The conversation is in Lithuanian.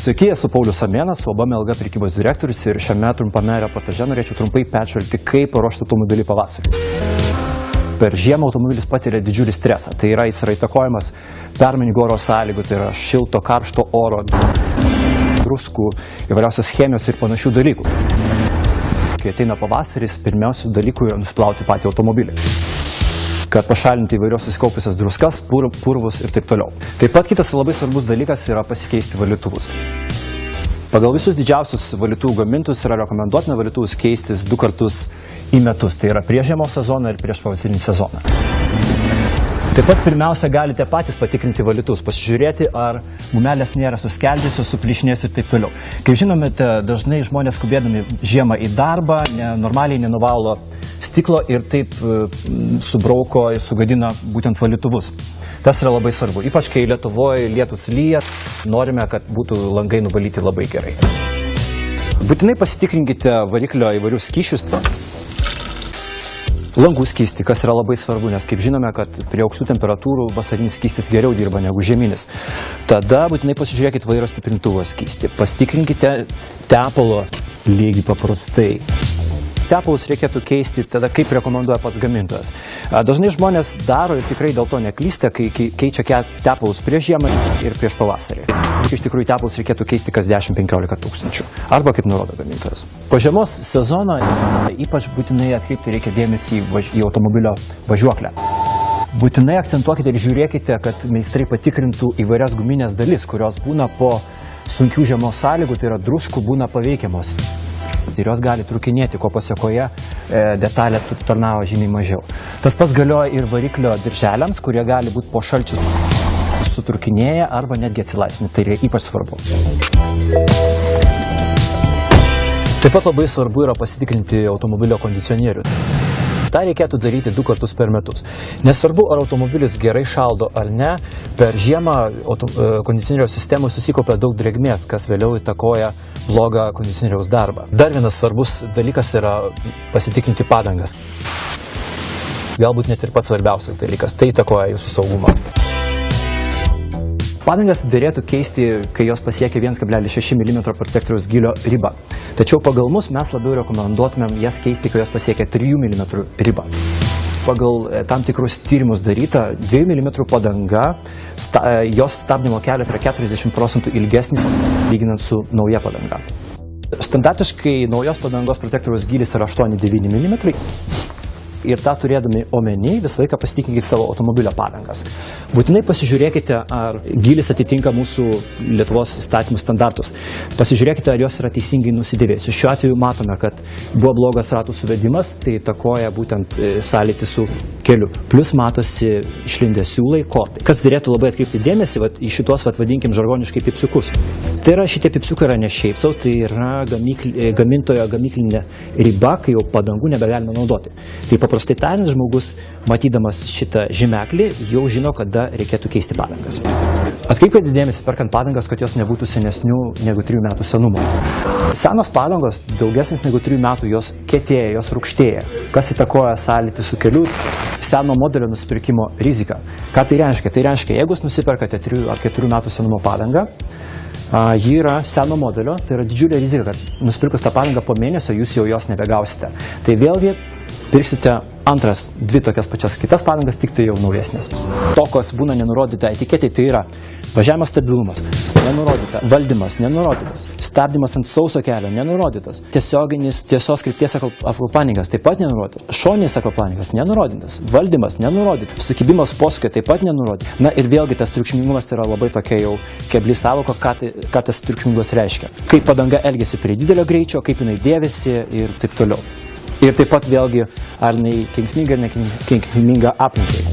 Sveiki, esu Paulius Amėnas, UAB Melga prekybos direktorius ir šiame trumpame reportaže norėčiau trumpai peržvelgti, kaip paruošti automobilį pavasarį. Per žiemą automobilis patiria didžiulį stresą, tai yra jis yra įtakojamas permainingų oro sąlygų, tai yra šilto, karšto oro, druskų, įvairiausios chemijos ir panašių dalykų. Kai ateina pavasaris, pirmiausių dalykų yra nusiplauti patį automobilį, kad pašalinti įvairios susikaupusias druskas, purvus ir taip toliau. Taip pat kitas labai svarbus dalykas yra pasikeisti valytuvus. Pagal visus didžiausius valytuvų gamintojus yra rekomenduotina valytuvus keistis 2 kartus į metus. Tai yra prieš žiemos sezoną ir prieš pavasarinį sezoną. Taip pat pirmiausia galite patys patikrinti valytuvus, pasižiūrėti, ar gumelės nėra suskeldžiusios, suplyšinės ir taip toliau. Kaip žinome, dažnai žmonės skubėdami žiemą į darbą normaliai nenuvalo stiklo ir taip subrauko ir sugadina būtent valytuvus. Tas yra labai svarbu, ypač kai Lietuvoje lietus lyja, norime, kad būtų langai nuvalyti labai gerai. Būtinai pasitikrinkite variklio įvairius skysčius. Langų skystį, kas yra labai svarbu, nes kaip žinome, kad prie aukštų temperatūrų vasarinis skystis geriau dirba negu žieminis. Tada būtinai pasižiūrėkite vairo stiprintuvo skystį. Pasitikrinkite tepalo lygį paprastai. Tepalus reikėtų keisti tada, kaip rekomenduoja pats gamintojas. Dažnai žmonės daro ir tikrai dėl to neklysta, kai keičia tepalus prieš žiemą ir prieš pavasarį. Iš tikrųjų, tepalus reikėtų keisti kas 10-15 tūkstančių, arba kaip nurodo gamintojas. Po žiemos sezono ypač būtinai atkreipti reikia dėmesį į automobilio važiuoklę. Būtinai akcentuokite ir žiūrėkite, kad meistrai patikrintų įvairias guminės dalis, kurios būna po sunkių žiemos sąlygų, tai yra druskų, būna paveikiamos. Ir jos gali trukinėti, ko pasekoje detalė tarnavo žymiai mažiau. Tas pats galioja ir variklio dirželiams, kurie gali būti po šalčių sutrukinėję arba netgi atsilaisvinę. Tai yra ypač svarbu. Taip pat labai svarbu yra pasitikrinti automobilio kondicionierių. Ta reikėtų daryti 2 kartus per metus. Nesvarbu, ar automobilis gerai šaldo ar ne, per žiemą kondicionieriaus sistemų susikaupia daug drėgmės, kas vėliau įtakoja blogą kondicionieriaus darbą. Dar vienas svarbus dalykas yra pasitikrinti padangas. Galbūt net ir pats svarbiausias dalykas, tai įtakoja jūsų saugumą. Padangas derėtų keisti, kai jos pasiekia 1,6 mm protektoriaus gylio ribą. Tačiau pagal mus mes labiau rekomenduotumėm jas keisti, kai jos pasiekia 3 mm ribą. Pagal tam tikrus tyrimus daryta, 2 mm padanga, jos stabdymo kelias yra 40% ilgesnis lyginant su nauja padanga. Standartiškai naujos padangos protektoriaus gylis yra 8-9 mm. Ir tą turėdami omeny visą laiką pasitikinkite savo automobilio padangas. Būtinai pasižiūrėkite, ar gylis atitinka mūsų Lietuvos įstatymų standartus. Pasižiūrėkite, ar jos yra teisingai nusidėvėjusios. Šiuo atveju matome, kad buvo blogas ratų suvedimas, tai įtakoja būtent sąlytį su keliu. Plus matosi išlindę siūlai, kortai. Kas turėtų labai atkreipti dėmesį į šitos, vadinkim, žargoniškai pipsiukus. Tai yra, šitie pipsiukai yra ne šiaip sau, tai yra gamintojo gamyklinė riba, kai jau padangų nebegalima naudoti. Tai paprastai tariant, žmogus, matydamas šitą žymeklį, jau žino, kada reikėtų keisti padangas. Atkreipkite dėmesį, perkant padangas, kad jos nebūtų senesnių negu 3 metų senumo. Senos padangos, daugesnės negu 3 metų, jos kietėja, jos rūgštėja. Kas įtakoja sąlytį su keliu? Seno modelio nusipirkimo rizika. Ką tai reiškia? Tai reiškia, jeigu jūs nusiperkate 3 ar 4 metų senumo padangą, ji yra seno modelio, tai yra didžiulė rizika, kad nusipirkus tą padangą po mėnesio jūs jau jos nebegausite. Tai vėlgi pirksite 2 tokias pačias kitas padangas, tik tai jau naujesnės. To, kas būna nenurodyta etiketėje, tai yra važiavimo stabilumas, nenurodyta, valdymas, nenurodytas, stabdymas ant sauso kelio, nenurodytas, tiesos krypties akvaplaningas, taip pat nenurodytas, šoninis akvaplaningas, nenurodytas, valdymas, nenurodytas, sukibimas posūkio, taip pat nenurodytas. Na ir vėlgi tas triukšmingumas yra labai tokia jau kebli sąvoka, ką tas triukšmingumas reiškia. Kaip padanga elgiasi prie didelio greičio, kaip jinai dėvisi ir taip toliau. Ir taip pat vėlgi, ar jinai kenksminga ar nekenksminga aplinkai.